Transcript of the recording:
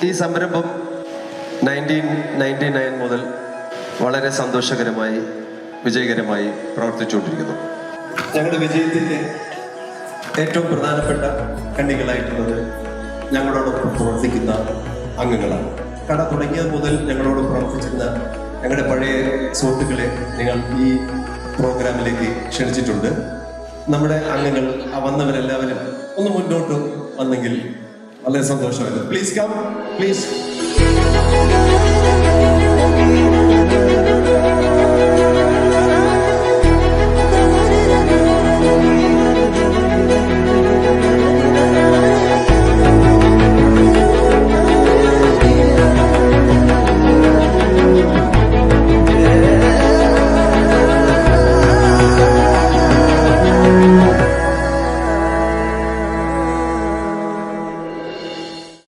ഈ സംരംഭം 1999 മുതൽ വളരെ സന്തോഷകരമായി വിജയകരമായി പ്രവർത്തിച്ചുകൊണ്ടിരിക്കുന്നു. ഞങ്ങളുടെ വിജയത്തിൻ്റെ ഏറ്റവും പ്രധാനപ്പെട്ട കണ്ണികളായിട്ടുള്ളത് ഞങ്ങളോടൊപ്പം പ്രവർത്തിക്കുന്ന അംഗങ്ങളാണ്. കട തുടങ്ങിയത് മുതൽ ഞങ്ങളോട് പ്രവർത്തിച്ചിരുന്ന ഞങ്ങളുടെ പഴയ സുഹൃത്തുക്കളെ നിങ്ങൾ ഈ പ്രോഗ്രാമിലേക്ക് ക്ഷണിച്ചിട്ടുണ്ട്. നമ്മുടെ അംഗങ്ങൾ വന്നവരെല്ലാവരും ഒന്ന് മുന്നോട്ട് വന്നെങ്കിൽ വളരെ സന്തോഷമായിരുന്നു. Please come, please.